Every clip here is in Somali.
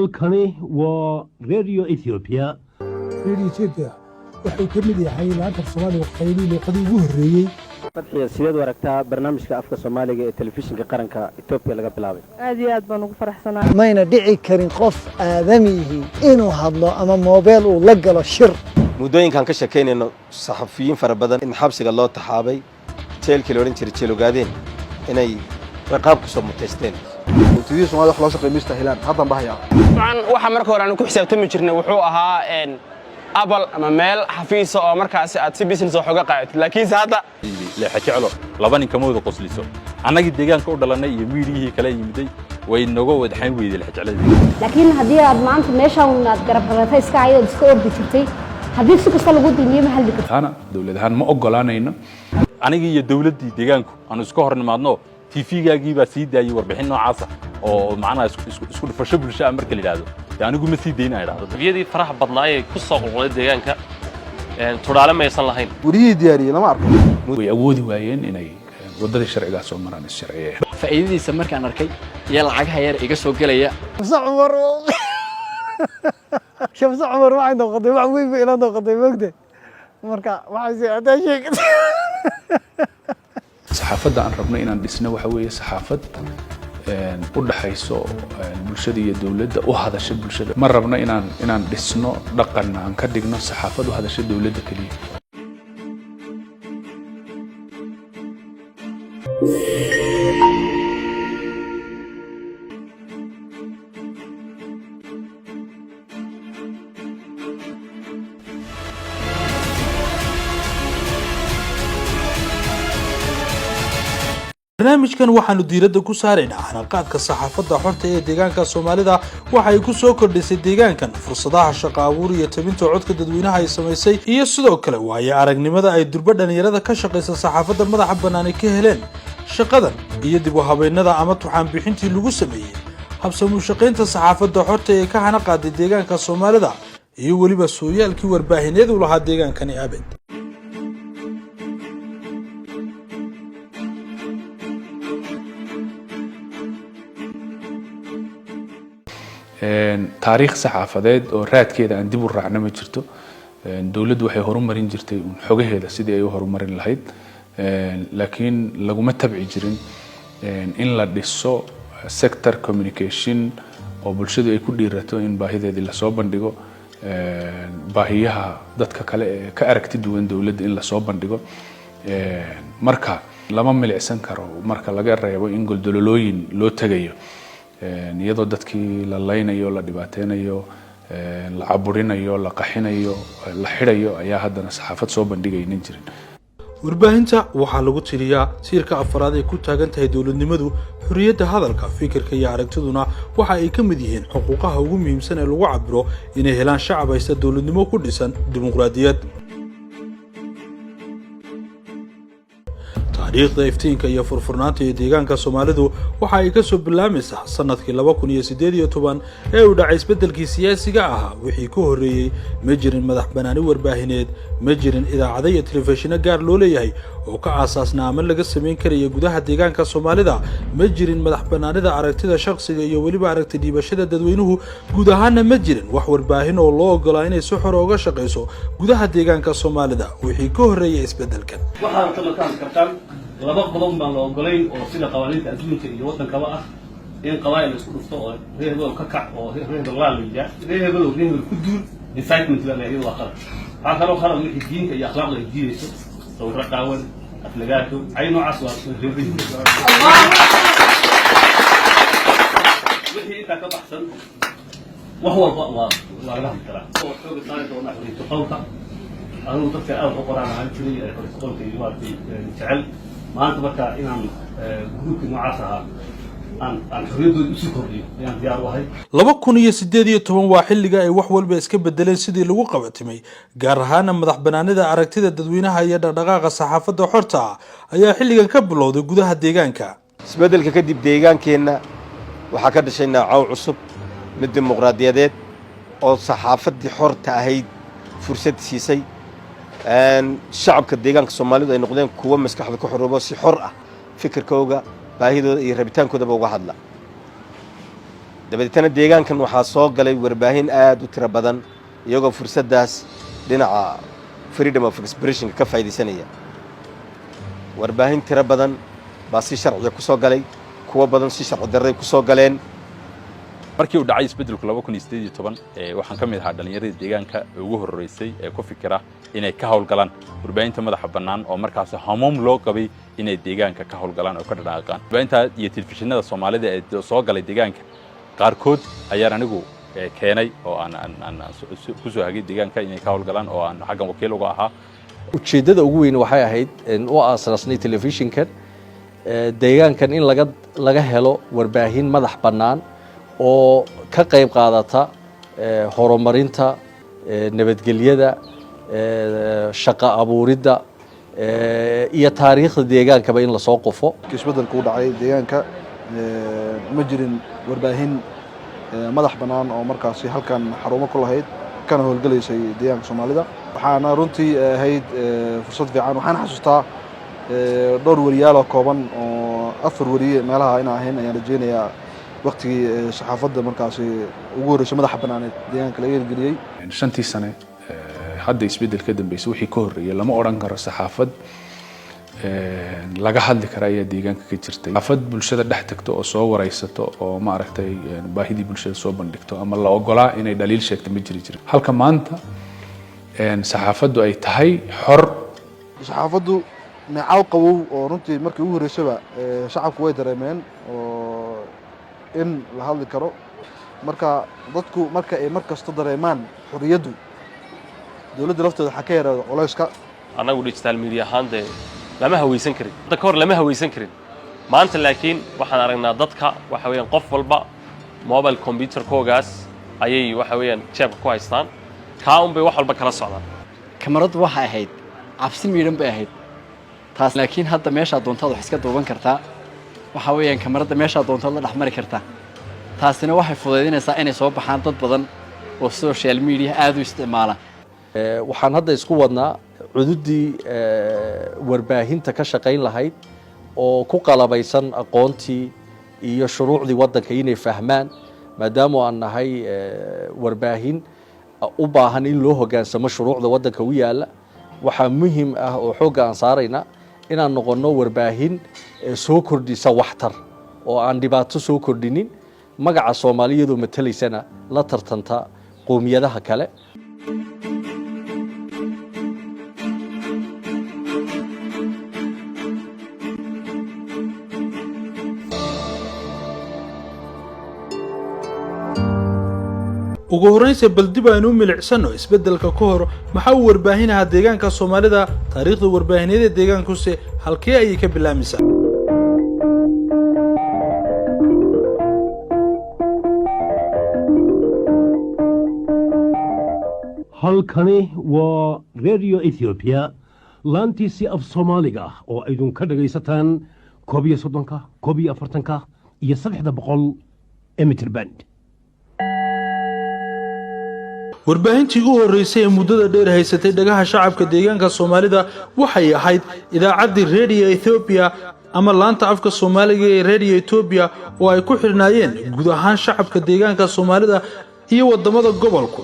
halkani waa Radio Ethiopia. Radio Ethiopia wuxuu ka mid yahay laanta Soomaaliga qaybtii luqadii ugu horeeyay. Fadhiya sideed waragtaa barnaamijka afka Soomaaliga ee telefishinka qaranka Ethiopia laga bilaabay. aad iyo aad baan ugu faraxsanahay. mayna dhici karin qof aadamihi inuu hadlo ama mobile uu la galo shir. mudooyinkan ka shaqeynayno saxafiyiin fara badan in xabsiga loo taxaabay jeelkii loo jiray jeelogaadeen inay qaab ku soo muteysteen. Intii Soomaaliya wax loo shaqeeyo helaan hadda bahaya. waxa marka hore aan ku xisaabtami jirnay wuxuu ahaa Apple ama meel xafiis oo markaas aad si business oo xoga qaatid laakiin hadda la xajeclo laba nin kamooda qosliso anagi deegaanka u dhalanay iyo miiriyihii kala yimiday way naga wadaxayn weeyday la xajecladii laakiin hadii aad maanta meeshaan aad garab qabatay iska ayad iska ordi jirtay hadii si kasta lagu dulmiyo ma haldi kartaa dawladahan ma ogolaanayno anigi iyo dawladii deegaanku aan isku hornimaadno TV-gaagii baa sii daayay warbixin noocaas oo macnaha isku dhufasho bulshada marka la yiraahdo anigu ma sii deynaa iraahdo biyadii faraha badnaayay ku soo qulqulay deegaanka turaale ma aysan lahayn guriyii diyaariyay lama arko way awoodi waayeen inay wadada sharciga soo maraan sharciyeed faa'iidadiisa markaan arkay iyo lacagaha yar iga soo galaya شمس عمر ما عنده قضية ما عوي في إلى قضية وقته مركا ما عايز هذا شيء saxaafadda aan rabno inaan dhisno waxa weeye saxaafad u dhaxayso bulshada iyo dawladda u hadasha bulshada ma rabno inaan dhisno dhaqan aan ka dhigno saxaafad u hadasha dawladda kaliya barnaamijkan waxaanu diiradda ku saaraynaa xanaaqaadka saxaafadda xorta ee deegaanka Soomaalida waxa ay ku soo kordhisay deegaankan fursadaha shaqo abuur iyo tabinta codka dadweynaha ay sameysay iyo sidoo kale waayo aragnimada ay durba dhalinyarada ka shaqeysa saxaafadda madaxa bannaan ka heleen shaqadan iyo dib u habeynada ama tuxaan bixintii lagu sameeyay habsamo shaqeynta saxaafadda xorta ee ka xanaaqaaday deegaanka Soomaalida iyo waliba sooyaalkii warbaahineed u lahaa deegaankani abad taariikh saxaafadeed oo raadkeeda aan dib u raacno ma jirto dawladdu waxay horumarin jirtay xogaheeda sidii ay u horumarin lahayd laakiin laguma tabci jirin in la dhiso sector communication oo bulshadu ay ku dhiirato in baahideedii la soo bandhigo baahiyaha dadka kale ee ka aragti duwan dawladda in la soo bandhigo marka lama milicsan karo marka laga reebo in goldololooyin loo tagayo iyadoo dadkii la laynayo la dhibaateynayo la caburinayo la qaxinayo la xirayo ayaa haddana saxaafad soo bandhigaynin jirin warbaahinta waxaa lagu tiriyaa siirka afraad ee ku taagan tahay dawladnimadu xurriyadda hadalka fikirka iyo aragtiduna waxa ay ka mid yihiin xuquuqaha ugu muhiimsan ee lagu cabiro inay helaan shacab haysta dawladnimo ku dhisan dimuqraadiyad taariikhda iftiinka iyo furfurnaanta ee deegaanka Soomaalidu waxa ay ka soo bilaamaysaa sanadkii 2018 ee uu dhacay isbedelkii siyaasiga ahaa wixii ka horeeyay ma jirin madax banaani warbaahineed ma jirin idaacado iyo telefishinno gaar loo leeyahay oo ka aasaasnaa ama laga sameyn karayo gudaha deegaanka Soomaalida ma jirin madax banaanida aragtida shakhsiga iyo waliba aragti dhiibashada dadweynuhu guud ahaan ma jirin wax warbaahin oo loo ogolaa inay si xor uga shaqeyso gudaha deegaanka Soomaalida wixii ka horeeyay isbedelkan waxaan kala kartaan laba qodob baan loo ogolayn oo sida qawaaniinta adduunka iyo wadankaba ah in qawaayil isku dhufto oo reebo ka kac oo reebo la liya reebo ku duul incitement la leeyahay waa qalad waxa kale oo qalad wixii diinka iyo akhlaaqda ay diidayso sawirro qaawan aflagaato ay noocaas waa reebin wixii inta ka baxsan wax walba waa laga hadlaa oo xoog saari doona xiriirka qowlka anuu dadka aad u qoraan aan jiray xiriirka qowlka iyo maartay jecel maanta marka inaan gruubka noocaas ah aan xorriyadooda isu kordhiyo ayaan diyaar u ahay 2018 waa xilliga ay wax walba iska bedeleen sidii lagu qabatimay gaar ahaan madax banaanida aragtida dadweynaha iyo dhaqdhaqaaqa saxaafadda xorta ayaa xilligan ka bilowday gudaha deegaanka isbedelka kadib deegaankeenna waxa ka dhashay nooc cusub mid dimuqraadiyadeed oo saxaafaddii xorta ahayd fursad siisay shacabka deegaanka Soomaalidu ay noqdeen kuwa maskaxda ku xoroobo si xor ah fikirkooda baahidooda iyo rabitaankooda uga hadla dabadeetana deegaankan waxaa soo galay warbaahin aad u tiro badan iyagoo fursaddaas dhinaca freedom of expression ka faa'iidaysanaya warbaahin tiro badan baa si sharciya ku soo galay kuwa badan si sharci darray ku soo galeen markii uu dhacay isbeddelku 2018 waxaan ka mid ahaa dhalinyarada deegaanka ugu horeysay ee ku fikira inay ka hawlgalaan warbaahinta madaxa bannaan oo markaas hamuum loo qabay inay deegaanka ka hawlgalaan oo ka dhaqaaqaan warbaahinta iyo telefishinada Soomaalida ee soo galay deegaanka qaarkood ayaan anigu keenay oo aan ku soo hagay deegaanka inay ka hawlgalaan oo aan xaggan wakiil uga ahaa ujeedada ugu weyn waxay ahayd in uu aasaasnay telefishinkan deegaankan in laga helo warbaahin madax bannaan oo ka qayb qaadata horumarinta nabadgelyada shaqo abuuridda iyo taariikhda deegaankaba in la soo qofo isbeddelku u dhacay deegaanka ma jirin warbaahin madax bannaan oo markaasi halkan xarumo ku lahayd kana howlgalaysay deegaanka Soomaalida waxaana runtii ahayd fursad fiican waxaan xasuustaa dhowr wariyaal oo kooban oo 4 wariye meelaha in ahayn ayaan rajeynayaa waqtigii saxaafadda markaasi ugu horeysay madaxa bannaaneed deegaanka laga hirgeliyay 5 sano hadda isbedel ka dambeysay wixii ka horeeyay lama oran karo saxaafad laga hadli kara ayaa deegaanka ka jirtay saxaafad bulshada dhex tagto oo soo wareysato oo ma aragtay baahidii bulshada soo bandhigto ama la ogolaa inay dhaliil sheegto ma jiri jirin halka maanta saxaafaddu ay tahay xor saxaafaddu meecaw qabow oo runtii markii ugu horeysayba shacabku way dareemeen oo in la hadli karo marka dadku marka ay markasta dareemaan xorriyaddu dawladda lafteeda waxa ka yaraado culayska anagu digital media ahaande lama hawaysan karin dadka hor lama hawaysan karin maanta laakiin waxaan aragnaa dadka waxa weeyaan qof walba mobile computer koogaas ayay waxa weeyaan jeebka ku haystaan ka bay wax walba kala socdaan kamaradu waxa ahayd cabsi miidhan bay ahayd taas laakiin hadda meesha doontaad wax iska duuban kartaa waxa weeyaan kamarada meesha doontaad la dhaxmari kartaa taasina waxay fududeynaysaa inay soo baxaan dad badan oo social media aad u isticmaala waxaan hadda isku wadnaa cududii warbaahinta ka shaqayn lahayd oo ku qalabaysan aqoontii iyo shuruucdii waddanka inay fahmaan maadaama aan nahay warbaahin u baahan in loo hoggaansamo shuruucda waddanka u yaalla waxaa muhiim ah oo xoogga aan saaraynaa inaan noqonno warbaahin soo kordhisa waxtar oo aan dhibaato soo kordhinin magaca Soomaaliyadu matalaysana la tartanta qoomiyadaha kale ugu horreyntii bal dib aynu u milicsano isbeddelka ka hor maxaa uu warbaahinaha deegaanka Soomaalida taariikhda warbaahineed ee deegaankusi halkee ayay ka bilaamaysaa halkani waa Radio Ethiopia laantiisii af Soomaaliga oo aydun ka dhagaysataan 31 40 iyo 300 meter band warbaahintii ugu horeysay ee muddada dheer haysatay dhagaha shacabka deegaanka Soomaalida waxay ahayd idaacaddii Radio Ethiopia ama laanta afka Soomaaliga ee Radio Ethiopia oo ay ku xirnaayeen guud ahaan shacabka deegaanka Soomaalida iyo wadamada gobolku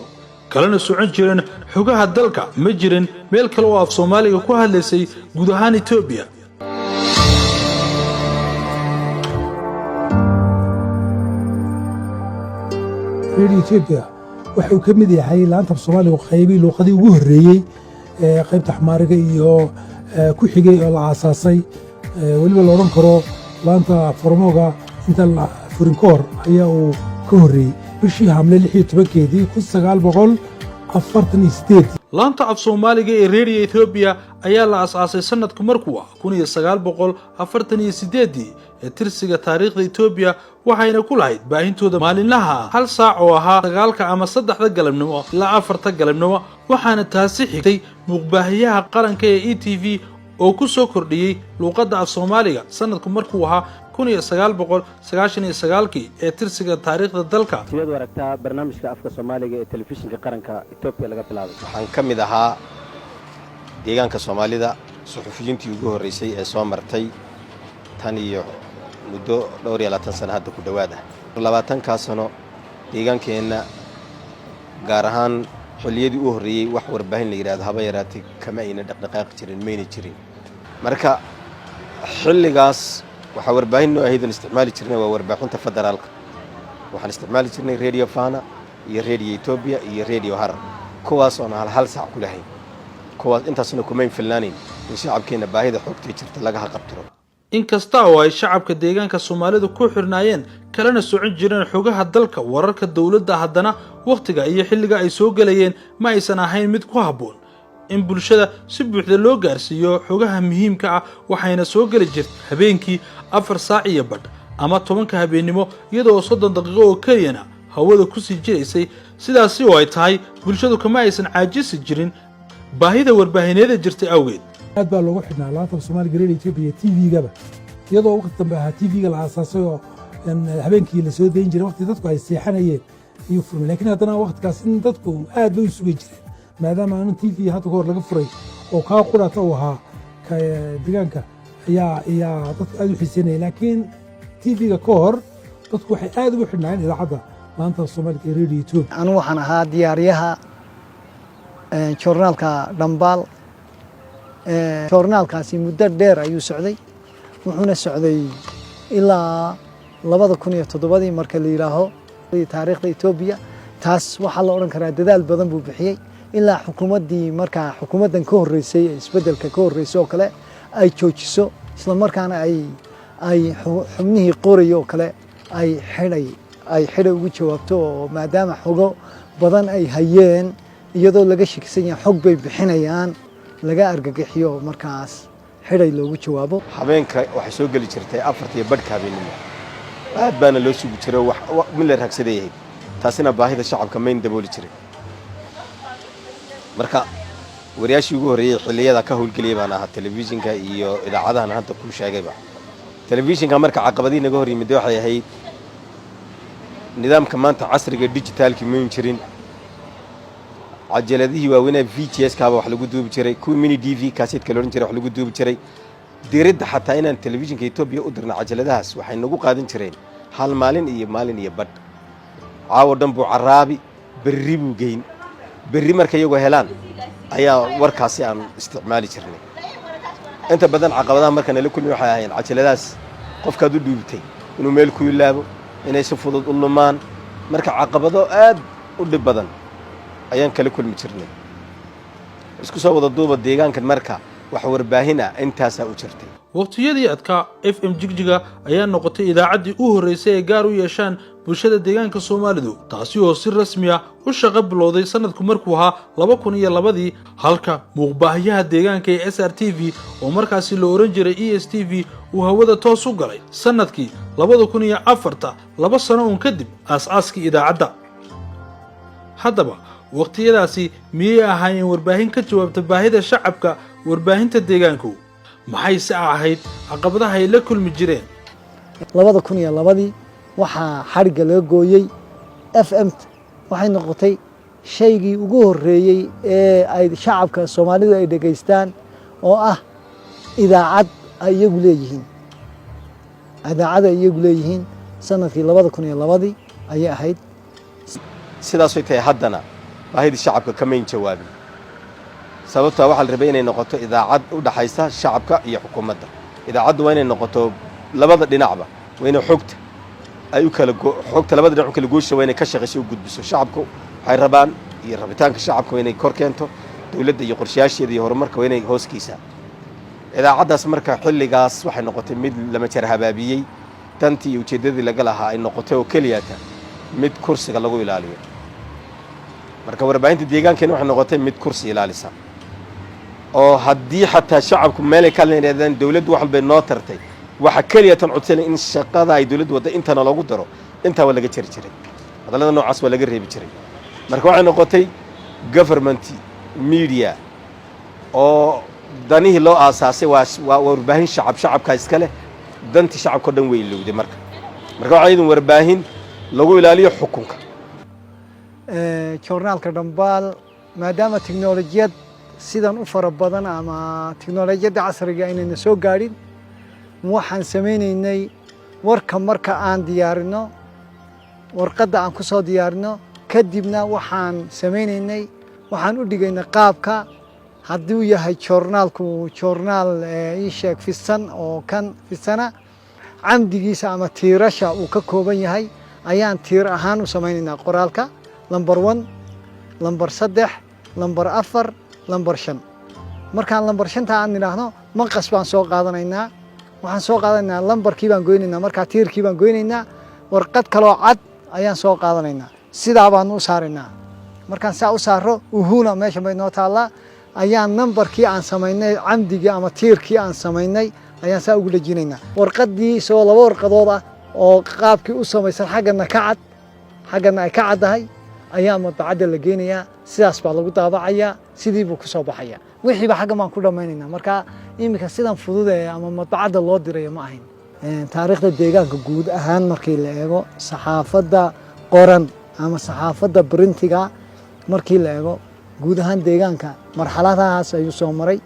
kalena socon jireen xogaha dalka ma jirin meel kale oo af Soomaaliga ku hadlaysay guud ahaan Ethiopia Radio Ethiopia wuxuu ka mid yahay laanta Soomaaliga qaybtii luqadii ugu horeeyay qaybta xamaariga iyo ku xigay oo la aasaasay waliba la oran karo laanta Farmooga inta la furin koor ayaa uu ka horeeyay bishii hamle 16keedii 1948 laanta af Soomaaliga ee Radio Ethiopia ayaa la aasaasay sanadku markuu 1948 ee tirsiga taariikhda Ethiopia waxayna ku lahayd baahintooda maalinlaha hal saac oo ahaa 9 ama 3 galabnimo ilaa 4 galabnimo waxaana taasi xigtay muuqbaahiyaha qaranka ee ETV oo ku soo kordhiyay luqadda af Soomaaliga sanadku markuu ahaa 1999 ee tirsiga taariikhda dalka sideed waragtaa barnaamijka afka Soomaaliga ee telefishinka qaranka Ethiopia laga bilaabay waxaan ka mid ahaa deegaanka Soomaalida suxufiyiintii ugu horeysay ee soo martay tan iyo muddo dhowr iyo 20 sano hadda ku dhawaad ah labaatankaa sano deegaankeenna gaar ahaan xilliyadii u horreeyey wax warbaahin la yidhaahdo haba yaraatay kama ayna dhaqdhaqaaqi jirin mayna jirin marka xilligaas waxaa warbaahin noo ahayd aan isticmaali jirnay waa warbaahinta federaalka waxaan isticmaali jirnay radio Fana iyo radio Ethiopia iyo radio Harar kuwaas oo aan hal saac ku lahayn kuwaas intaasna kuma infilaanin in shacabkeena baahida xogta jirta laga qabtiro inkasta oo ay shacabka deegaanka Soomaalidu ku xirnaayeen kalena socon jireen xogaha dalka wararka dawladda haddana waqtiga iyo xilliga ay soo galayeen ma aysan ahayn mid ku habboon in bulshada si buuxda loo gaarsiiyo xogaha muhiimka ah waxayna soo gali jirtay habeenkii 4 saac iyo badh ama 10 habeenimo iyadoo 30 daqiiqo oo keliyana hawada ku sii jiraysay sidaas oo ay tahay bulshadu kama aysan caajisi jirin baahida warbaahineeda jirtay awgeed aad baa loogu xidhnaa laanta Soomaaliga Radio Ethiopia TV-gaba iyadoo waqti dambe ahaa TV-ga la aasaasay oo habeenkii la soo deyn jiray waqti dadku ay seexanayeen iyo furmay laakiin haddana waqtigaas in dadku aad bay isugu jireen maadaama aan TV hadda hor laga furay oo ka quraata oo ahaa deegaanka ayaa dadku aad u xiiseynayeen laakiin TV-ga ka hor dadku waxay aad ugu xidhnaayeen idaacadda laanta Soomaaliga Radio Ethiopia anu waxaan ahaa diyaariyaha joornaalka Dhambaal joornaalkaasi muddo dheer ayuu socday wuxuuna socday ilaa 2007 marka la yiraahdo taariikhda Ethiopia taas waxa la oran karaa dadaal badan buu bixiyay ilaa xukuumadii marka xukuumadan ka horeysay isbedelka ka horeysay oo kale ay joojiso isla markaana ay xubnihii qorayo kale ay xidhay ugu jawaabto maadaama xogo badan ay hayeen iyadoo laga shakisan yahay xog bay bixinayaan laga argagixiyo markaas xidhay loogu jawaabo habeenka waxay soo gali jirtay 4 badhka habeenimo aad baana loo sugi jiray wax mid la raagsadeeyay taasina baahida shacabka mayn dabooli jiray marka wariyaashii ugu horeeyay xilliyada ka howlgeliyay baan ahaa telefishinka iyo idaacadahan hadda ku sheegayba telefishinka marka caqabadii naga hor yimid waxay ahayd nidaamka maanta casriga digitalki ma jirin cajaladihii waaweynaa VTS kaaba wax lagu duubi jiray ku mini DV cassette kale oran jiray wax lagu duubi jiray diiradda xataa inaan telefishinka Ethiopia u dirna cajaladahaas waxay nagu qaadan jireen hal maalin iyo badh caawo dhan buu caraabi berri buu geyn berri marka iyagu helaan ayaa warkaasi aan isticmaali jirnay inta badan caqabadaha marka nala kulmi waxay ahaayeen cajaladaas qofkaad u duubtay inuu meel ku ilaabo inay si fudud u lumaan marka caqabado aad u dhib badan ayaan kala kulmi jirnay isku soo wada duuba deegaankan marka wax warbaahina intaas u jirtay waqtiyadii adka FM Jigjiga ayaa noqotay idaacaddii u horeysay ee gaar u yeeshaan bulshada deegaanka Soomaalidu taasi oo si rasmi ah u shaqo bilowday sanadku markuu ahaa 2002 halka muuqbaahiyaha deegaanka ee SRTV oo markaasi loo oran jiray ESTV uu hawada toos u galay sanadkii 2004 laba sano oo kadib aasaaskii idaacadda haddaba waqtiyadaasi miyay ahaayeen warbaahin ka jawaabta baahida shacabka warbaahinta deegaanku maxay si ahayd caqabadaha ay la kulmi jireen 2002 waxaa xariga laga gooyay FM waxay noqotay shaygii ugu horeeyay ee ay shacabka Soomaalidu ay dhageystaan oo ah idaacad ay iyagu leeyihiin sanadkii 2002 ayay ahayd sidaas ay tahay haddana baahida shacabka kama jawaabin sababta waxa la rabay inay noqoto idaacad u dhaxaysa shacabka iyo xukuumadda idaacaddu waa inay noqoto labada dhinacba waa inay xogta ay u kala xogta labada dhinac u kala goosho waa inay ka shaqeyso u gudbiso shacabku waxay rabaan iyo rabitaanka shacabka waa inay kor keento dawladda iyo qorshayaasheeda iyo horumarka waa inay hooskiisa idaacaddaas marka xilligaas waxay noqotay mid lama jar habaabiyey tantii iyo ujeedadii laga lahaa ay noqotay oo keliyata mid kursiga lagu ilaaliyo marka warbaahinta deegaankeena waxay noqotay mid kursi ilaalisa oo haddii xataa shacabku meelay ka leeyahdaan dawladdu wax walba noo tartay waxa kaliya tan codsan in shaqada ay dawladdu wada intana loogu daro inta waa laga jiri jiray hadalada noocaas waa laga reebi jiray marka waxay noqotay government media oo danihii loo aasaasay waa warbaahin shacabka iska leh dantii shacabka dhan way ilowday marka waxay idin warbaahin lagu ilaaliyo xukunka joornaalka Dhambaal maadaama tiknoolajiyad sidan u fara badan ama tiknoolajiyada casriga inayna soo gaadhin waxaan sameynaynay warka marka aan diyaarino warqadda aan ku soo diyaarino kadibna waxaan samaynaynay waxaan u dhigaynay qaabka hadduu yahay joornaalku joornaal ii sheeg fisan oo kan fisana camdigiisa ama tiirasha uu ka kooban yahay ayaan tiir ahaan u samaynaynaa qoraalka lambar 1 lambar 3 lambar 4 lambar 5 markaan lambar 5 aan nidhaahno manqas baan soo qaadanaynaa waxaan soo qaadanaynaa lambarkii baan goynaynaa markaa tiirkii baan goynaynaa warqad kaloo cad ayaan soo qaadanaynaa sidaa baan u saaraynaa markaan saa u saaro uhuna meesha bay noo taallaa ayaan nambarkii aan samaynay camdigii ama tiirkii aan samaynay ayaan saa ugu dhajinaynaa warqaddii soo 2 warqadood ah oo qaabkii u samaysan xaggana ka cad xaggana ay ka caddahay ayaa madbacadda la geynayaa sidaas baa lagu daabacayaa sidii buu ku soo baxayaa wixiiba xaggan baan ku dhammaynaynaa marka iminka sidan fudud ama madbacadda loo dirayo ma ahayn taariikhda deegaanka guud ahaan markii la eego saxaafadda qoran ama saxaafadda printiga markii la eego guud ahaan deegaanka marxaladahaas ayuu soo maray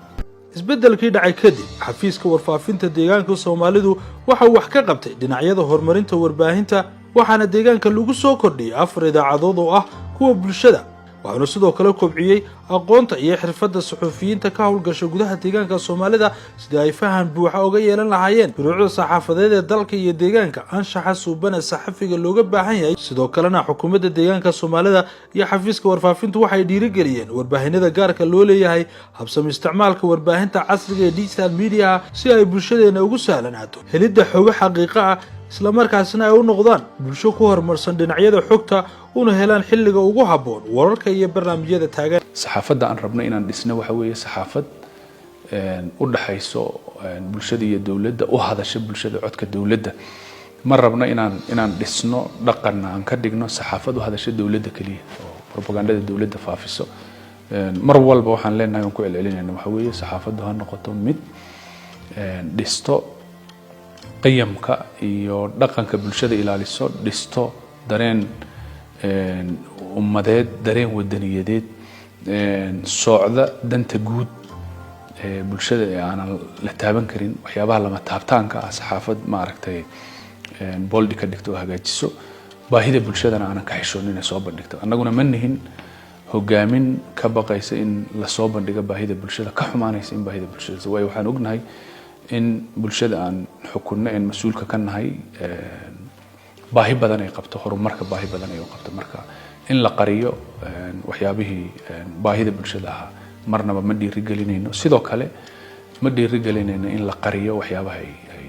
isbeddelkii dhacay kadib xafiiska warfaafinta deegaanka Soomaalidu waxa uu wax ka qabtay dhinacyada horumarinta warbaahinta waxaana deegaanka lagu soo kordhiyay 4 idaacadood oo ah kuwa bulshada waxaana sidoo kale kobciyay aqoonta iyo xirfadda suxufiyiinta ka howlgasha gudaha deegaanka Soomaalida sida ay faham buuxa uga yeelan lahaayeen shuruucda saxaafadeed ee dalka iyo deegaanka anshaxa suubana saxafiga looga baahan yahay sidoo kalena xukuumadda deegaanka Soomaalida iyo xafiiska warfaafintu waxay dhiirigeliyeen warbaahinada gaarka loo leeyahay habsami isticmaalka warbaahinta casriga ee digital media si ay bulshadeena ugu sahlanaato helidda xog xaqiiqo ah isla markaasna ay u noqdaan bulsho ku horumarsan dhinacyada xogta una helaan xilliga ugu habboon wararka iyo barnaamijyada taagan saxaafadda aan rabno inaan dhisno waxa weeye saxaafad u dhaxayso bulshada iyo dawladda u hadasha bulshada codka dawladda ma rabno inaan dhisno dhaqan aan ka dhigno saxaafad u hadasha dawladda kaliya oo propagandada dawladda faafiso mar walba waxaan leenahay ku celcelinayna waxa weeye saxaafaddu ha noqoto mid dhisto qiyamka iyo dhaqanka bulshada ilaaliso dhisto dareen ummadeed dareen wadaniyadeed socda danta guud bulshada ee aan la taaban karin waxyaabaha lama taabtaanka ah saxaafad ma aragtay boldi ka dhigto hagaajiso baahida bulshadana aan ka xishoonin soo bandhigto annaguna ma nihin hogaamin ka baqaysa in la soo bandhigo baahida bulshada ka xumaanaysa in baahida bulshada way waxaan ognahay in bulshada aan xukunno in mas'uulka ka nahay baahi badan ay qabto horumarka baahi badan ay qabto marka in la qariyo waxyaabihii baahida bulshada ah marnaba ma dhiirigelinayno sidoo kale ma dhiirigelinayno in la qariyo waxyaabaha ay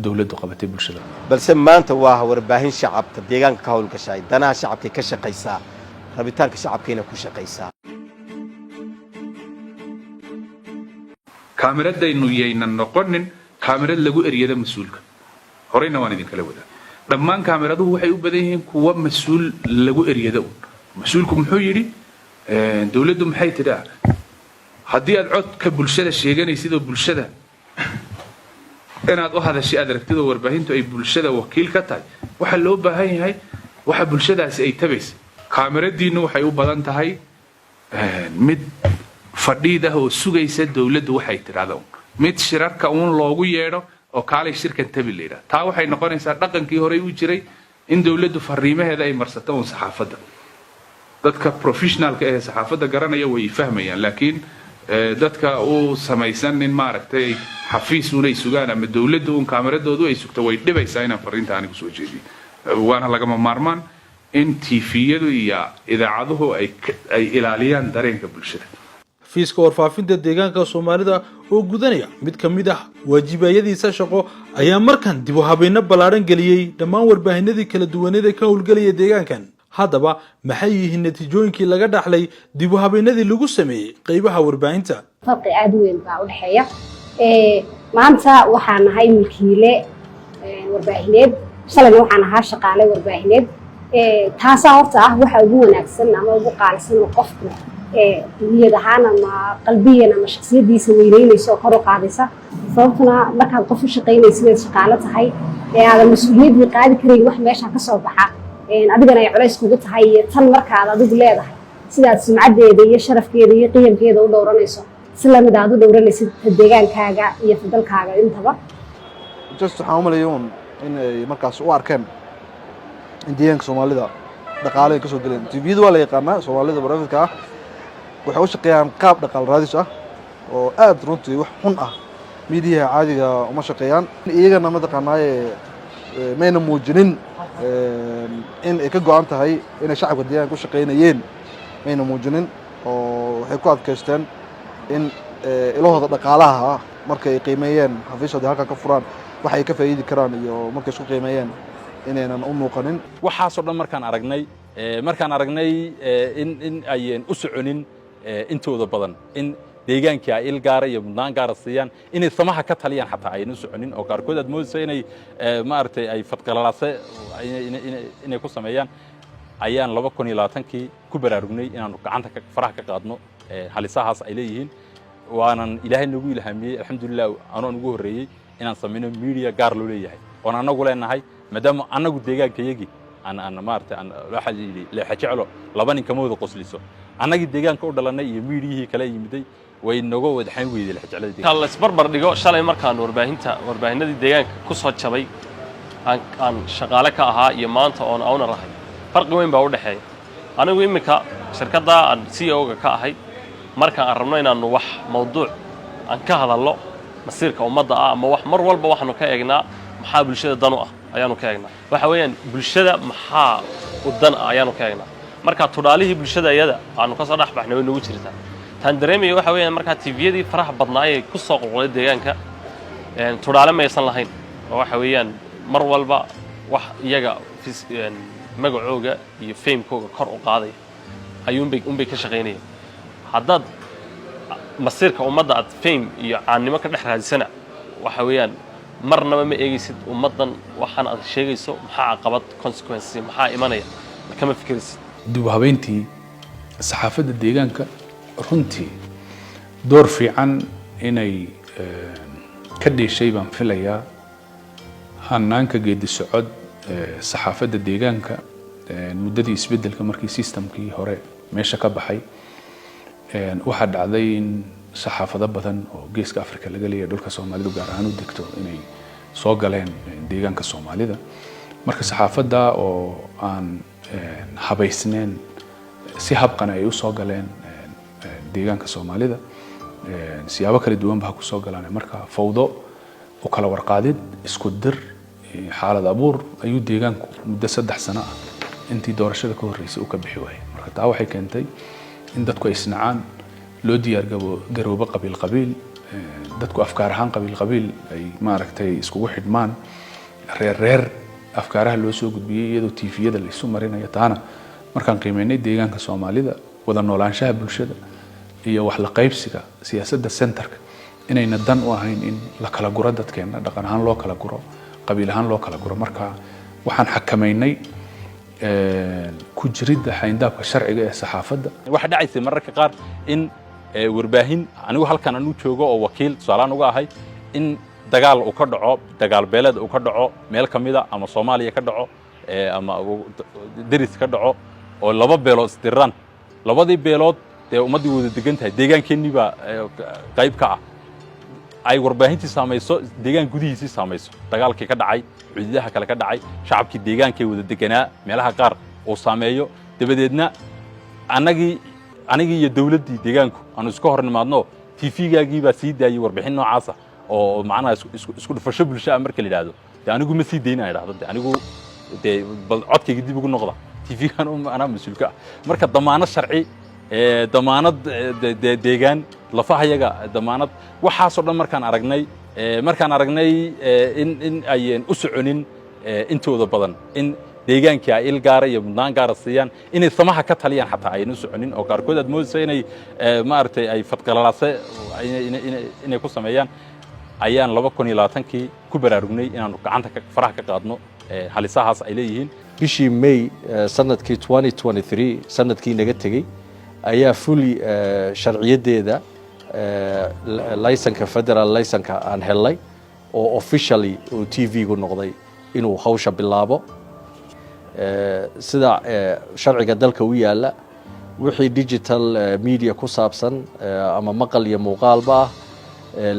dawladdu qabatay bulshada balse maanta waa warbaahin shacabka deegaanka ka howlgashay danaha shacabka ka shaqaysaa rabitaanka shacabkeena ku shaqaysaa kaamiradaaynu yaynan noqonin kaamirad lagu eriyada mas'uulka horeyna waan idin kala wadaa dhammaan kaamiraduhu waxay u badan yihiin kuwa mas'uul lagu eriyada mas'uulku muxuu yiri dawladdu maxay tiraa haddii aad codka bulshada sheeganaysid oo bulshada inaad u hadashay aad aragtid oo warbaahintu ay bulshada wakiil ka tahay waxa loo baahan yahay waxa bulshadaasi ay tabayso kaamiradiinu waxay u badan tahay mid fadhiida oo sugaysa dawladdu waxay tiraahdo mid shirarka loogu yeedho oo kaalay shirkan tabi leeyahay taa waxay noqonaysaa dhaqankii hore u jiray in dawladdu fariimaheeda ay marsato saxaafadda dadka professionalka ee saxaafadda garanaya way fahmayaan laakiin dadka uu samaysan in maaragtay xafiis uu sugaan ama dawladdu kaameradoodu ay sugto way dhibaysaa inaan fariinta anigu soo jeediyo waana lagama maarmaan in TV-yadu iyo idaacaduhu ay ilaaliyaan dareenka bulshada xafiiska warfaafinta deegaanka Soomaalida oo gudanaya mid ka mid ah waajibaadkiisa shaqo ayaa markan dib u habeyn ballaaran galiyay dhammaan warbaahinadii kala duwaneed ee ka howlgalaya deegaankan haddaba maxay yihiin natiijooyinkii laga dhaxlay dib u habeynadii lagu sameeyay qaybaha warbaahinta farqi aad u weyn baa u dhaxeeya maanta waxaan nahay milkiile warbaahineed shalayna waxaan ahaa shaqaale warbaahineed taasa horta ah waxa ugu wanaagsan ama ugu qaalisan oo qofku niyad ahaan ama qalbiyan ama shakhsiyadiisa weynaynayso oo kor u qaadaysa sababtuna markaad qof u shaqaynaysid shaqaale tahay aadan mas'uuliyadii qaadi karayn wax meesha ka soo baxa adigana ay culays kugu tahay tan markaad adigu leedahay sidaad sumcadeeda iyo sharafkeeda iyo qiyamkeeda u dhowranayso si lamid aad u dhowranaysid deegaankaaga iyo fadalkaaga intaba just waxaan u malayoon in ay markaas u arkeen in deegaanka soomaalida dhaqaale ay ka soo galeen tviyadu waa la yaqaanaa soomaalida barafidka ah waxay u shaqeeyaan qaab dhaqaal raadis ah oo aad runtii wax xun ah miidiyaha caadiga uma shaqeeyaan iyagana mataqaanaaye mayna muujinin in ay ka go-an tahay inay shacabka deegaanka u shaqeynayeen mayna muujinin oo waxay ku adkaysteen in ilahooda dhaqaalaha markay ay qiimeeyeen xafiisyada halka ka furaan waxay ka faa'iidi karaan iyo markay isku qiimeeyeen inaynan u muuqanin waxaasoo dhan markaan aragnay in ayeen u soconin intooda badan in deegaankii ay il gaara iyo mudnaan gaara siiyaan inay samaha ka taliyaan xataa ayna u soconin oo qaarkood aad moodaysa inay maaragtay ay fadqalalaase inay ku sameeyaan ayaan 2020kii ku baraarugnay inaanu gacanta faraha ka qaadno halisahaas ay leeyihiin waanan ilaahay nagu ilhaamiyey alxamdulilah anoo ugu horreeyey inaan samayno media gaar loo leeyahay oon annagu leenahay maadaama annagu deegaankayagii aan maaragtay aan waxa yidhi leexajeclo laba nin kama wada qosliso annagii deegaanka u dhalannay iyo miidiyihii kala yimiday way naga wadaxayn weydey leexajecladii ka la isbarbar dhigo shalay markaan warbaahinadii deegaanka ku soo jabay aan shaqaale ka ahaa iyo maanta oon owner ahay farqi weyn baa u dhaxeeya anigu imika shirkadda aan CEO-ga ka ahay markaan aan rabno inaanu wax mawduuc aan ka hadalno masiirka ummadda ah ama wax mar walba waxaanu ka eegnaa maxaa bulshada dan u ah ayaanu ka eegnaa waxa weeyaan bulshada maxaa u dan ah ayaanu ka eegnaa marka tudhaalihii bulshada iyada aanu ka soo dhaxbaxnay way nagu jirtaa tan dareemayo waxa weeyaan marka TV-yadii faraha badnaa ay ku soo qulqulay deegaanka tudhaale maysan lahayn oo waxa weeyaan mar walba wax iyaga magacooga iyo famekooga kor u qaaday ayuunbay ka shaqaynayeen haddaad masiirka ummadda aad fame iyo caannimo ka dhex raadisana waxa weeyaan marnaba ma eegaysid ummaddan waxaan aad sheegayso maxaa caqabad consequences maxaa imanaya kama fikiraysid dib u habeyntii saxaafadda deegaanka runtii door fiican inay ka dheeshay baan filayaa hanaanka geedi socod saxaafadda deegaanka muddadii isbeddelka markii systemkii hore meesha ka baxay waxaa dhacday in saxaafado badan oo geeska Afrika laga leeyahay dhulka Soomaalidu gaar ahaan u degto inay soo galeen deegaanka Soomaalida marka saxaafadda oo aan habaysneen si habqan ay u soo galeen deegaanka Soomaalida siyaabo kala duwan baa ku soo galaan marka fawdo u kala warqaadid isku dir xaalad abuur ayuu deegaanku muddo 3 sano ah intii doorashada ka horeysay uu ka bixi waayay marka taa waxay keentay in dadku ay isnacaan loo diyaar garoobo qabiil dadku afkaar ahaan qabiil ay maaragtay iskugu xidhmaan reer afkaaraha loo soo gudbiyay iyadoo TV-yada la isu marinayo taana markaan qiimeynay deegaanka Soomaalida wada noolaanshaha bulshada iyo wax la qaybsiga siyaasadda centerka inayna dan u ahayn in la kala guro dadkeena dhaqan ahaan loo kala guro qabiil ahaan loo kala guro marka waxaan xakameynay ku jiridda xayndaabka sharciga ee saxaafadda waxa dhacaysa mararka qaar in warbaahin anigu halkan aanu joogo oo wakiil Soomaaliya uga ahay in dagaal uu ka dhaco dagaal beelad uu ka dhaco meel kamida ama Soomaaliya ka dhaco ama deris ka dhaco oo laba beelood istiraan labadii beelood ee ummadii wada degan tahay deegaankeenii baa qayb ka ah ay warbaahintii saamayso deegaan gudihiisii saamayso dagaalkii ka dhacay ciidadaha kale ka dhacay shacabkii deegaankay wada deganaa meelaha qaar oo saameeyo dabadeedna anagii iyo dawladdii deegaanku aanu iska hor nimaadno TV-gaagii baa sii daayay warbixin noocaas ah oo macnaha isku dhufasho bulshada marka la yiraahdo anigu ma sii deynaa idhaahdo anigu bal codkayga dib ugu noqda TV-gan anaa mas'uulka marka damaanad sharci damaanad deegaan lafahayaga damaanad waxaasoo dhan markaan aragnay in ayeen u soconin intooda badan in deegaankii ay il gaara iyo mudnaan gaara siiyaan inay samaha ka taliyaan xataa ayna u soconin oo qaarkood aad moodaysa inay maaragtay ay fadqalalaase inay ku sameeyaan ayaan 2020kii ku baraarugnay inaanu gacanta faraha ka qaadno halisahaas ay leeyihiin bishii May sanadkii 2023 sanadkii naga tagay ayaa fully sharciyadeeda laysanka federal laysanka aan helay oo officially oo TV-gu noqday inuu hawsha bilaabo sida sharciga dalka u yaala wixii digital media ku saabsan ama maqal iyo muuqaalba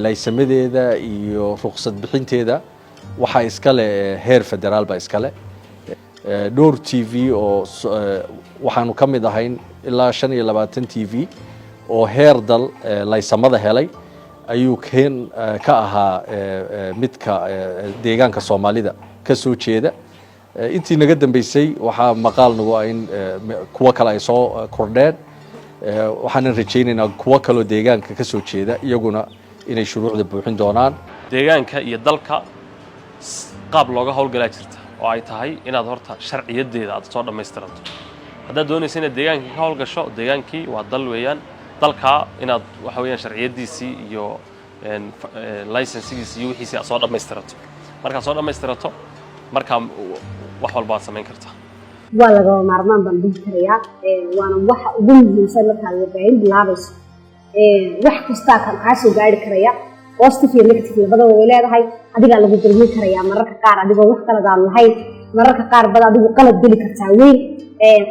laysamadeeda iyo ruqsad bixinteeda waxa iska leh heer federaal ba iska leh dhowr TV oo waxaanu ka mid ahayn ilaa 25 TV oo heer dal laysamada helay ayuu ka ahaa midka deegaanka Soomaalida ka soo jeeda intii naga dambeysay waxaa maqaal nagu ah in kuwa kale ay soo kordheen waxaan rajaynaynaa kuwa kale oo deegaanka ka soo jeeda iyaguna inay shuruucda buuxin doonaan deegaanka iyo dalka qaab looga howlgalaa jirta oo ay tahay inaad horta sharciyadeeda aad soo dhammaystiranto haddaad doonaysa inaad deegaanka ka howlgasho deegaankii waa dal weeyaan dalka inaad waxa weeyaan sharciyadiisii iyo licensigiisii iyo wixiisii aad soo dhammaystirato markaad soo dhammaystirato markaa wax walba aad samayn kartaa waa lagama maarmaan baan dhihi karayaa waana waxa ugu muhiimsan markaad warbaahin bilaabayso wax kastaa kaa soo gaari karaya positive iyo negative labadaba way leedahay adigaa lagu dulmin karayaa mararka qaar adigoo wax qalad aan lahayn mararka qaar bad adigu qalad geli kartaa weyn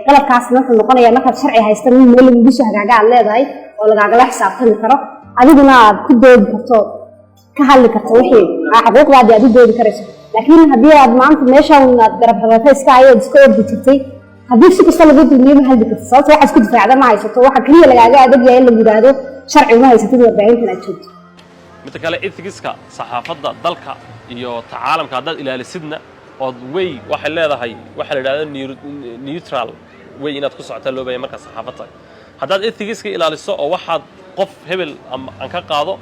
qalabkaasna wuxuu noqonayaa markaad sharci haysta in meel lagu soo hagaaga aad leedahay oo lagaagala xisaabtami karo adiguna aad ku doodi karto ka hadli karto wixii xuquuqdaadii aad u doodi karayso laakiin haddii aad maanta meeshaan aad garab rabata iska hayood iska ordi jirtay haddii si kasta lagu dulmiyo ma haldi karto sababta waxaad isku difaacda ma haysato waxa keliya lagaaga adag yahay in lagu yidhaahdo sharci uma haysatid warbaahintan aad joogto midda kale ethicska saxaafadda dalka iyo tacaalamka haddaad ilaalisidna ood way waxay leedahay waxa la yidhahdo neutral way inaad ku socotaa loo baahay marka saxaafadda haddaad ethicska ilaaliso oo waxaad qof hebel aan ka qaado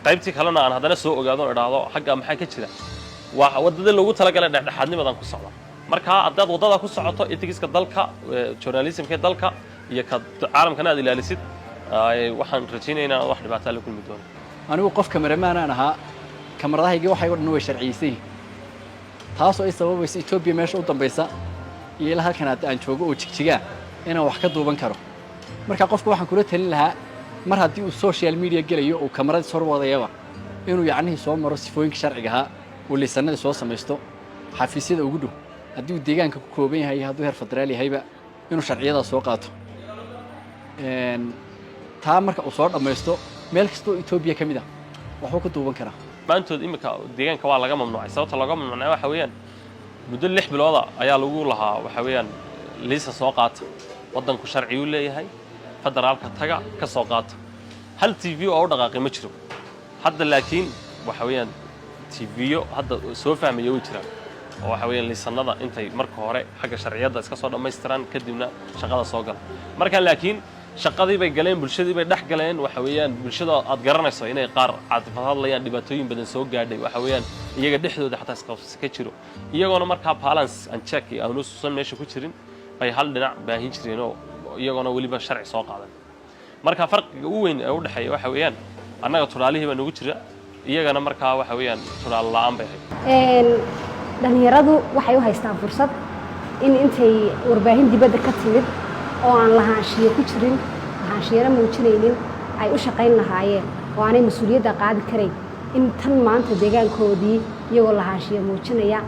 qaybtii kalena aan haddana soo ogaado idhaahdo xagga maxaa ka jira waa wadada loogu talagalay dhexdhexaadnimadan ku socda marka haddaad wadada ku socoto ethicska dalka journalismka dalka iyo ka caalamkana aad ilaalisid waxaan rajaynaynaa wax dhibaato la kulmi doono anigu qof cameraman aan ahaa kamaradahaygii waxay u dhan way sharciyeysay taasoo ay sababayso Ethiopia meesha u dambaysa iyo ilaa halkan aan joogo oo jigjiga inaan wax ka duuban karo marka qofka waxaan kula talin lahaa mar haddii uu social media gelayo oo kamarada soo wadayaba inuu yacni soo maro sifooyinka sharciga ah oo liisanada soo samaysto xafiisyada ugu dhow haddii uu deegaanka ku kooban yahay hadduu heer federaal yahayba inuu sharciyada soo qaato taa marka uu soo dhamaysto meel kasta oo Ethiopia kamid ah wuxuu ku duuban karaa maantood imika deegaanka waa laga mamnuucay sababta laga mamnuucay waxa weeyaan muddo 6 bilood ayaa lagu lahaa waxa weeyaan liisan soo qaata wadanku sharci uu leeyahay federaalka taga ka soo qaata hal TV oo dhaqaaqay ma jiro hadda laakiin waxa weeyaan TV-yo hadda soo fahmaya way jiraan oo waxa weeyaan liisanada intay marka hore xagga sharciyada iska soo dhameystiraan kadibna shaqada soo gal marka laakiin shaqadii bay galeen bulshadii bay dhex galeen waxa weeyaan bulshada aad garanayso inay qaar caadifad hadlayaan dhibaatooyin badan soo gaadhay waxa weeyaan iyaga dhexdooda xataa isqabsi ka jiro iyagoona markaa balance and check aanu suusan meesha ku jirin ay hal dhinac baahin jireen oo iyagoona waliba sharci soo qaadan marka farqiga ugu weyn ee u dhaxeeya waxa weeyaan annaga turaalihii baa nagu jira iyagana markaa waxa weeyaan turaal la'aan bay ahayd dhalinyaradu waxay u haystaan fursad in intay warbaahin dibadda ka timid oo aan lahaanshiyo ku jirin lahaanshiyana muujinaynin ay u shaqayn lahaayeen oo aanay mas-uuliyadda qaadi karayn in tan maanta deegaankoodii iyagoo lahaanshiyo muujinaya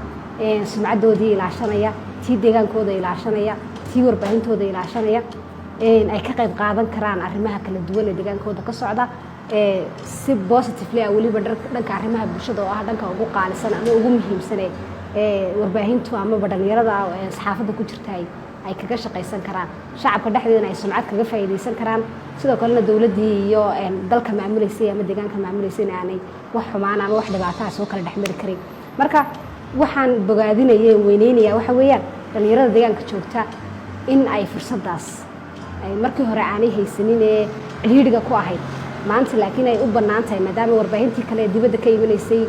sumcaddoodii ilaashanaya tii deegaankooda ilaashanaya tii warbaahintooda ilaashanaya ay ka qayb qaadan karaan arrimaha kala duwan ee deegaankooda ka socda si positively ah weliba dhanka arrimaha bulshada oo ah dhanka ugu qaalisan ama ugu muhiimsan warbaahintu amaba dhalinyarada saxaafadda ku jirtay ay kaga shaqaysan karaan shacabka dhexdeedana ay sumcad kaga faa'iideysan karaan sidoo kalena dawladdii iyo dalka maamuleysay ama deegaanka maamuleysay aanay wax xumaan ama wax dhibaato soo kala dhexmari karin marka waxaan bogaadinayay weyneynaya waxa weeyaan dhalinyarada deegaanka joogta in ay fursadaas ay markii hore aanay haysanin ee ciriiriga ku ahayd maanta laakiin ay u bannaan tahay maadaama warbaahintii kale ee dibadda ka imanaysay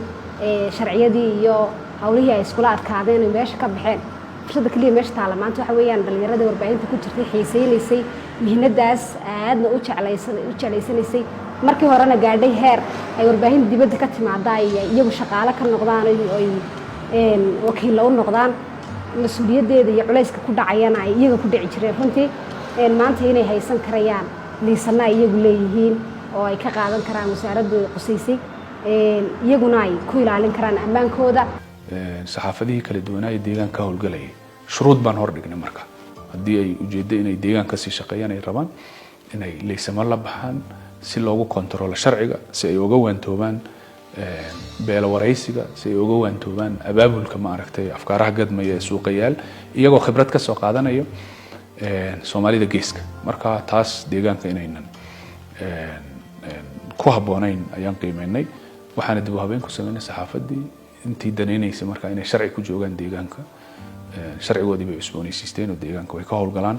sharciyadii iyo hawlihii ay iskula adkaadeen oo meesha ka baxeen fursada kaliya meesha taala maanta waxa weeyaan dhalinyarada warbaahinta ku jirtay xiisaynaysay mihnadaas aadna u jeclaysanaysay markii horena gaadhay heer ay warbaahin dibadda ka timaada ay iyagu shaqaale ka noqdaan ay wakiilla u noqdaan mas-uuliyaddeeda iyo culayska ku dhacayana ay iyaga ku dhici jireen runtii maanta inay haysan karayaan liisanna ay iyagu leeyihiin oo ay ka qaadan karaan wasaaradooda qusaysay iyaguna ay ku ilaalin karaan ammaankooda saxaafadihii kala duwanaa ee deegaanka howlgalayay shuruud baan hor dhignay marka haddii ay ujeeddo inay deegaanka sii shaqeeyaan ay rabaan inay leysamo la baxaan si loogu kontaroolo sharciga si ay uga waantoobaan beelo waraysiga si ay uga waantoobaan abaabulka ma aragtay afkaaraha gadmaya ee suuqayaal iyagoo khibrad ka soo qaadanayo Soomaalida geeska marka taas deegaanka inaynan ku habboonayn ayaan qiimeynay waxaana dib u habeen ku sameynay saxaafadii intii daneynaysa marka inay sharci ku joogaan deegaanka sharcigoodii bay cusboonaysiisteen oo deegaanka way ka howlgalaan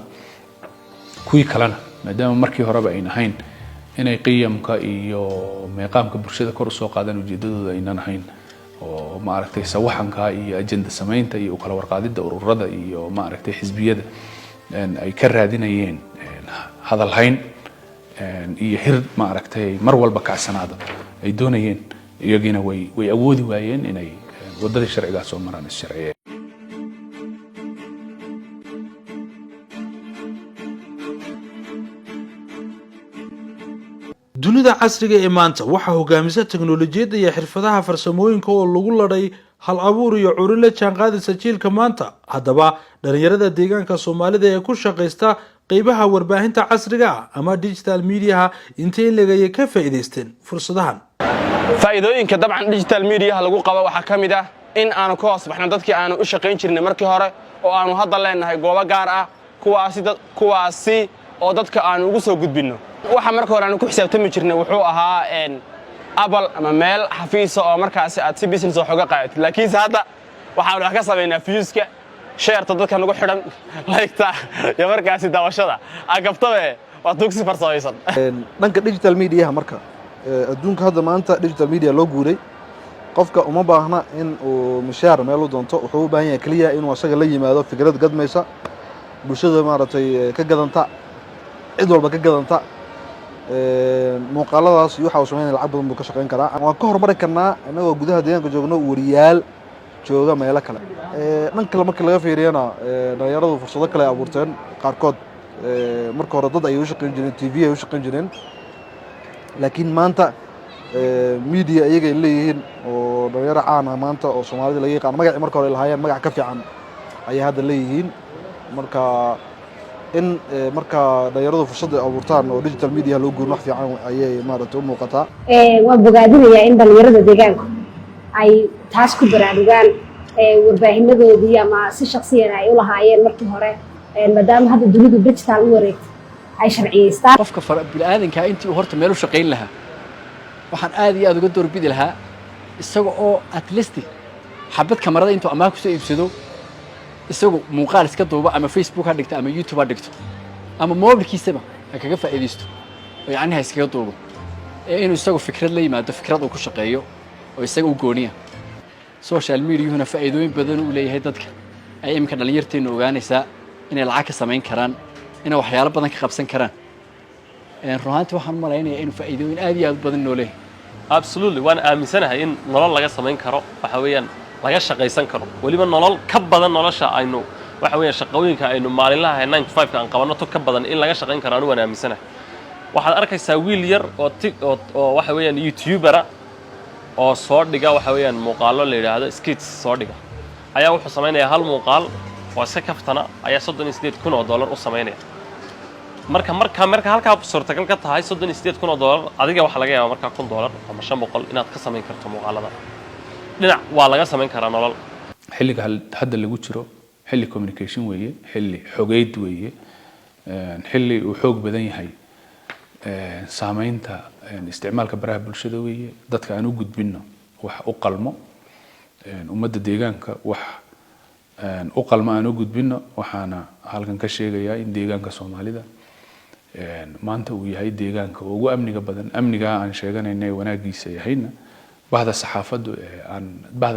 kuwii kalena maadaama markii horeba ayna ahayn inay qiyamka iyo meeqaamka bulshada kor u soo qaadaan ujeedadooda aynan ahayn oo ma aragtay sawaxanka iyo ajenda samaynta iyo kala warqaadida ururada iyo ma aragtay xisbiyada ay ka raadinayeen hadal hayn iyo hir ma aragtay mar walba kacsanaada ay doonayeen iyagina way awoodi waayeen inay wadadii sharciga soo maraan sharciyeed dunida casriga ee maanta waxaa hogaamisa teknolojiyadda iyo xirfadaha farsamooyinka oo lagu ladhay hal abuur iyo curin la jaanqaadaysa jiilka maanta haddaba dhalinyarada deegaanka Soomaalida ee ku shaqeysta qaybaha warbaahinta casriga ah ama digital media intee leegay ka faa'iideysteen fursadahan faa'iidooyinka dabcan digital media lagu qabo waxa kamid ah in aanu ka hoos baxno dadkii aanu u shaqeyn jirnay markii hore oo aanu hadda leenahay goobo gaar ah kuwaasi oo dadka aanu ugu soo gudbino waxa markii hore aanu ku xisaabtami jirnay wuxuu ahaa Apple ama meel xafiiso oo markaas aad si business wax uga qaadatid laakiin hadda waxaan wax ka sameynaa fiyuuska share-ta dadka nagu xidhan like-ta iyo markaas daawashada agabtabe waa dugsi farsameysan dhanka digital media marka adduunka hadda maanta digital media loo guuray qofka uma baahna in uu mishaar meel u doonto wuxuu u baahan yahay kaliya inuu asaga la yimaado fikrad gadmaysa bulshada maaragtay ka gadanta cid walba ka gadanta muuqaaladaas iyo waxa uu sameeyay lacag badan buu ka shaqeyn karaa waan ka hormari karnaa anagoo gudaha deegaanka joogno wariyaal jooga meelo kale dhanka kale marka laga fiiriyana dhalinyaradu fursado kale abuurteen qaarkood marka hore dad ay u shaqeyn jireen TV ay u shaqeyn jireen laakiin maanta media iyaga leeyihiin oo dhalinyaro caan ah maanta oo Soomaalida laga yaqaan magac marka hore lahaayeen magac ka fiican ay hadda leeyihiin marka in marka dhalinyaradu fursad abuurtaan oo digital media loo guurin wax fiican ayay maaragtay u muuqataa waan bogaadinayaa in dhalinyarada deegaanka ay taas ku baraarugaan warbaahinnadoodii ama si shakhsiyan ay u lahaayeen markii hore maadaama hadda dunidu digital u wareegtay ay sharciyeystaan qofka bini'aadanka intii uu horta meel u shaqeyn lahaa waxaan aad iyo aad uga doorbidi lahaa isaga oo at least xabad kamarada intuu amaah ku soo iibsado isagu muuqaal iska duuba ama Facebook ha dhigto ama YouTube ha dhigto ama mobilkiisaba ha kaga faa'iideysto oo yacni ha iskaga duubo inuu isagu fikrad la yimaado fikrad uu ku shaqeeyo oo isaga u gooniya social media-huna faa'iidooyin badan u leeyahay dadka ay imka dhalinyarteenu ogaanaysaa inay lacag ka samayn karaan inay waxyaalo badan ka qabsan karaan ruuxaantii waxaan u malaynayaa inuu faa'iidooyin aad iyo aad badan noo leeyahay absolutely waan aaminsanahay in nolol laga samayn karo waxa weeyaan laga shaqaysan karo waliba nolol ka badan nolosha aynu waxa weeyaan shaqooyinka aynu maalinlaha 9 to 5 ka aan qabanno ka badan in laga shaqayn karo anigu waan aaminsanahay waxaad arkaysaa wiil yar oo waxa weeyaan YouTuber oo soo dhiga waxa weeyaan muuqaalo la yiraahdo skits soo dhiga ayaa wuxuu sameeyaa hal muuqaal oo iska kaftana ayaa $38,000 u sameeynaya marka halka suurtagal ka tahay $38,000 adiga waxa laga yaabaa marka $1,000 ama $500 inaad ka sameyn karto muuqaalada dhinac waa laga sameyn karaa nolol xilliga hadda lagu jiro xilli communication weeye xilli xogeyd weeye xilli uu xoog badan yahay saameynta isticmaalka baraha bulshada weeye dadka aan u gudbino wax u qalmo ummadda deegaanka wax u qalmo aan u gudbino waxaana halkan ka sheegayaa in deegaanka Soomaalida maanta uu yahay deegaanka ugu amniga badan amniga aan sheeganayna wanaagiisa yahayna bahda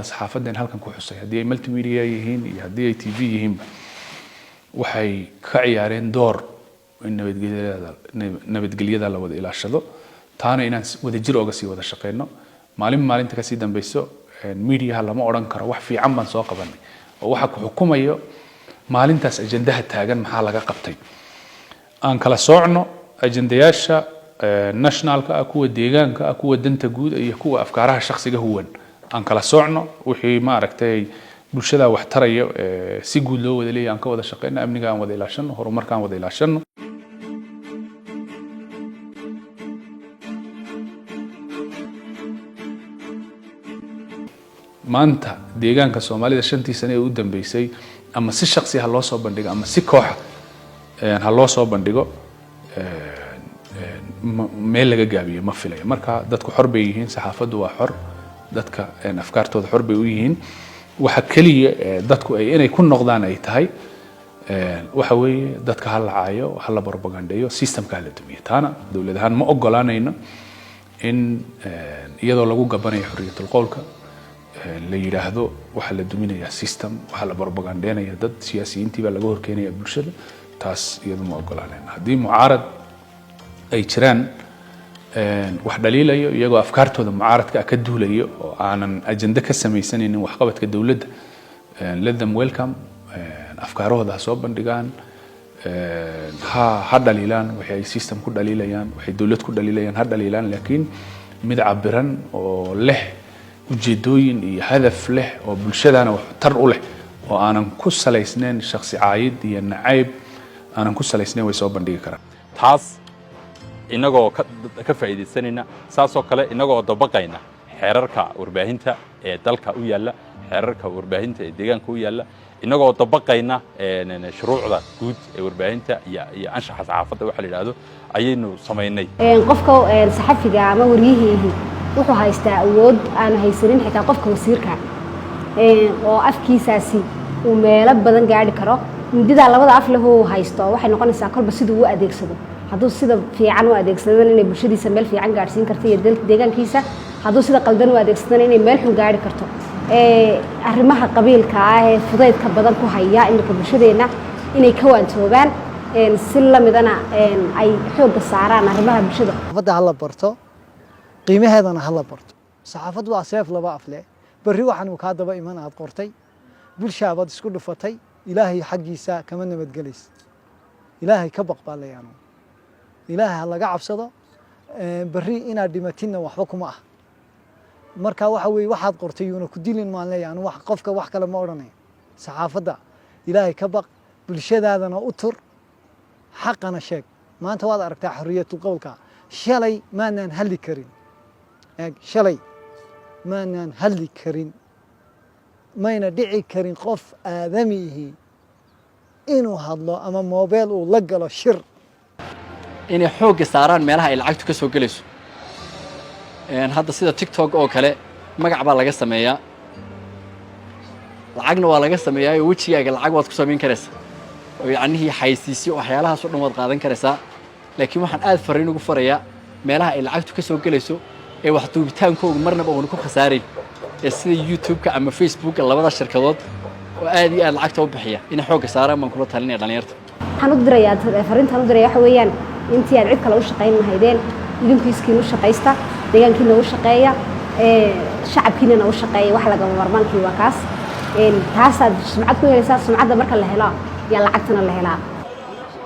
saxaafadda halkan ku xusay hadii ay multimedia yihiin iyo hadii ay TV yihiin waxay ka ciyaareen door in nabadgelyada la wada ilaashado taana inaan wada jir oga sii wada shaqeyno maalinta ka sii dambayso media lama oran karo wax fiican baan soo qabanay oo waxa ku xukumayo maalintaas ajendaha taagan maxaa laga qabtay aan kala soocno ajendayaasha nationalka kuwa deegaanka kuwa danta guud iyo kuwa afkaaraha shakhsiga huwan aan kala soocno wixii ma aragtay bulshada wax tarayo si guud loo wada leeyahay aan ka wada shaqeyno amniga aan wada ilaashano horumarka aan wada ilaashano maanta deegaanka Soomaalida 5 sano ee u dambeysay ama si shakhsi ah loo soo bandhigo ama si koox ha loo soo bandhigo meel laga gaabiyo ma filayo marka dadku xor bay yihiin saxaafadu waa xor dadka afkaartooda xor bay u yihiin waxa kaliya dadku ay inay ku noqdaan ay tahay waxa weeye dadka hal lacaayo hal la barbagandeeyo systemka la dumiyo taana dawladahan ma ogolaanayno in iyadoo lagu gabanayo xorriyatul qowlka la yiraahdo waxa la duminaya system waxa la barbagandeynaya dad siyaasiyiintii baa laga horkeenaya bulshada taas iyadoo ma ogolaanayno haddii mucaarad ay jiraan wax dhaliilayo iyagoo afkaartooda mucaaradka ka duulayo oo aanan ajenda ka samaysanaynin waxqabadka dawladda let them welcome afkaarahooda soo bandhigaan ha dhaliilaan waxay ay system ku dhaliilayaan waxay dawlad ku dhaliilayaan ha dhaliilaan laakiin mid cabiran oo leh ujeedooyin iyo hadaf leh oo bulshadana wax tar u leh oo aanan ku salaysnayn shakhsi caayid iyo nacayb aanan ku salaysnayn way soo bandhigi karaan taas inagoo ka faa'iideysanayna saasoo kale inagoo dabaqayna xeerarka warbaahinta ee dalka u yaala xeerarka warbaahinta ee deegaanka u yaala inagoo dabaqayna shuruucda guud ee warbaahinta iyo anshaxa saxaafadda waxa la yiraahdo ayaynu sameynay qofka saxafiga ama wariyihii wuxuu haystaa awood aan haysanin xitaa qofka wasiirka oo afkiisaasi uu meelo badan gaari karo midida labada af leh uu haysto waxay noqonaysaa kolba siduu u adeegsado hadduu sida fiican u adeegsadana inay bulshadiisa meel fiican gaarsiin karto iyo deegaankiisa hadduu sida qaldan u adeegsadana inay meel xun gaari karto arrimaha qabiilka ah ee fudaydka badan ku haya iminka bulshadeena inay ka waantoogaan si lamidana ay xoogga saaraan arrimaha bulshada saxaafadda hala barto qiimaheedana hala barto saxaafaddu waa seef laba af leh berri waxaan uu kaa daba iman aad qortay bulshaabaad isku dhufatay ilaahay xaggiisa kama nabadgelaysa ilaahay ka baqbaalayaano ilaahay ha laga cabsado berri inaad dhimatinna waxba kuma ah marka waxa weeye waxaad qortay yuuna ku dilin maan leeyahay anu qofka wax kale ma odhanayo saxaafadda ilaahay ka baq bulshadaadana u tur xaqana sheeg maanta waad aragtaa xorriyatul qowlka shalay maanaan hadli karin shalay maanaan hadli karin mayna dhici karin qof aadamihi inuu hadlo ama moobeel uu la galo shir inay xoogga saaraan meelaha ay lacagtu ka soo gelayso hadda sida TikTok oo kale magac baa laga sameeyaa lacagna waa laga sameeyaa oo wajigaaga lacag waad ku sameyn karaysaa oo yacnihii xaysiisyo waxyaalahaas oo dhan waad qaadan karaysaa laakiin waxaan aad fariin ugu farayaa meelaha ay lacagtu ka soo gelayso ee wax duubitaankooda marnaba uuna ku khasaarayn ee sida YouTube-ka ama Facebook-ka labada shirkadood oo aad iyo aad lacagta u bixiya inay xoogga saaraan baan kula talinaya dhalinyarta waxaan u dirayaa fariintaan u diraya waxa weeyaan intii aad cid kale u shaqayn lahaydeen idinku iskiin u shaqaysta deegaankiina u shaqeeya shacabkiina u shaqeeya wax laga marmaankii waa kaas taasaad sumcad ku helaysaa sumcadda marka la helo yaa lacagtana la helaa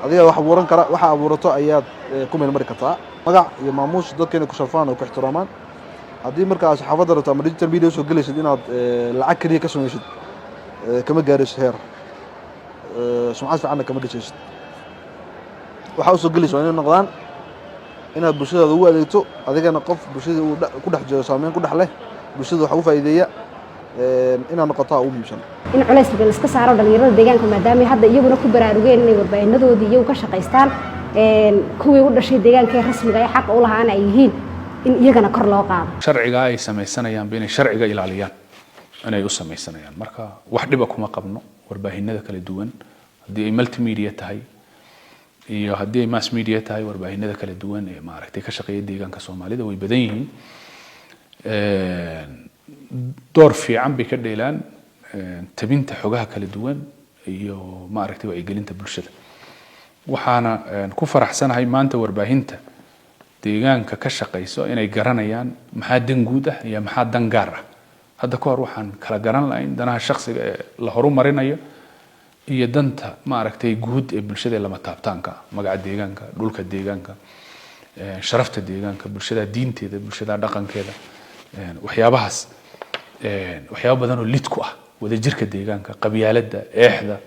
adiga wax abuuran kara waxa abuurato ayaad ku meel mari kartaa magac iyo maamuus dadkeena ku sharfaan oo ku ixtiraamaan haddii markaas saxaafadda rabto ama digital media soo gelaysid inaad lacag kaliya ka samaysid kama gaaraysid heer sumcad fiicanna kama dhishaysid waxa u soo gelaysa waa inay noqdaan inaad bulshadaada ugu adeegto adigana qof bulshada uu ku dhex jiro saameyn ku dhex leh bulshada waxa u faa'iideeya inaad noqotaa ugu muhiimsan in culays laga iska saaro dhalinyarada deegaanka maadaama hadda iyaguna ku baraarugeen inay warbaahinadooda iyagu ka shaqaystaan kuwii u dhashay deegaanka rasmiga ay xaq u lahaana ay yihiin in iyagana kor loo qaado sharciga ay samaysanayaan inay sharciga ilaaliyaan inay u samaysanayaan marka wax dhiba kuma qabno warbaahinada kala duwan haddii ay multimedia tahay iyo haddii ay mass media tahay warbaahinada kala duwan ee maaragtay ka shaqeeya deegaanka Soomaalida way badan yihiin door fiican bay ka dheelaan tabinta xogaha kala duwan iyo maaragtay wacyigelinta bulshada waxaana ku faraxsanahay maanta warbaahinta deegaanka ka shaqeyso inay garanayaan maxaa dan guud ah iyo maxaa dan gaar ah hadda ka hor waxaan kala garan lahayn danaha shakhsiga ee la horumarinayo iyo danta maaragtay guud ee bulshada lama taabtaanka magaca deegaanka dhulka deegaanka sharafta deegaanka bulshada diinteeda bulshada dhaqankeeda waxyaabahaas waxyaabo badan oo lid ku ah wadajirka deegaanka qabyaaladda eexda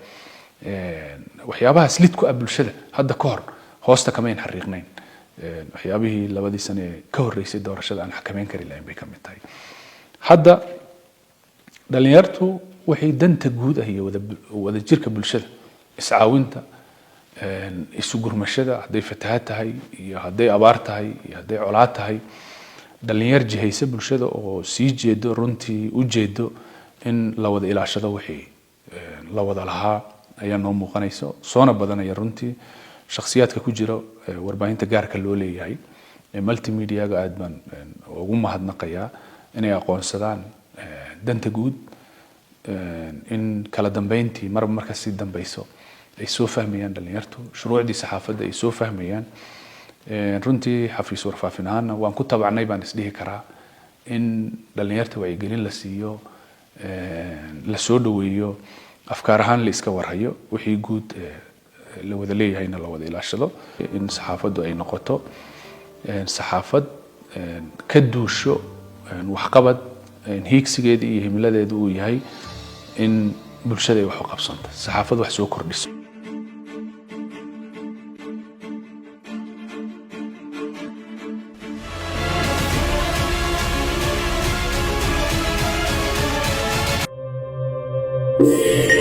waxyaabahaas lid ku ah bulshada hadda ka hor hoosta kama in xariiqnayn waxyaabihii labadii sano ee ka horeysay doorashada aan xakameyn kari lahayn bay ka mid tahay hadda dhalinyartu waxay danta guud ah iyo wada jirka bulshada iscaawinta isu gurmashada hadday fatahaad tahay iyo hadday abaar tahay iyo hadday colaad tahay dhalinyar jihaysa bulshada oo sii jeedo runtii u jeedo in la wada ilaashado wixii la wada lahaa ayaa noo muuqanayso soona badanaya runtii shakhsiyaadka ku jira warbaahinta gaarka loo leeyahay multimedia-ga aad baan ugu mahadnaqayaa inay aqoonsadaan danta guud in kala dambeyntii marka sii dambayso ay soo fahmayaan dhalinyartu shuruucdii saxaafadda ay soo fahmayaan runtii xafiis warfaafin ahaana waan ku tabacnay baan isdhihi karaa in dhalinyarta wacyigelin la siiyo la soo dhaweeyo afkaar ahaan la iska warhayo wixii guud la wada leeyahayna la wada ilaashado in saxaafaddu ay noqoto saxaafad ka duusho waxqabad hiigsigeeda iyo himiladeeda uu yahay in bulshada ay wax u qabsanto saxaafad wax soo kordhiso Yeah.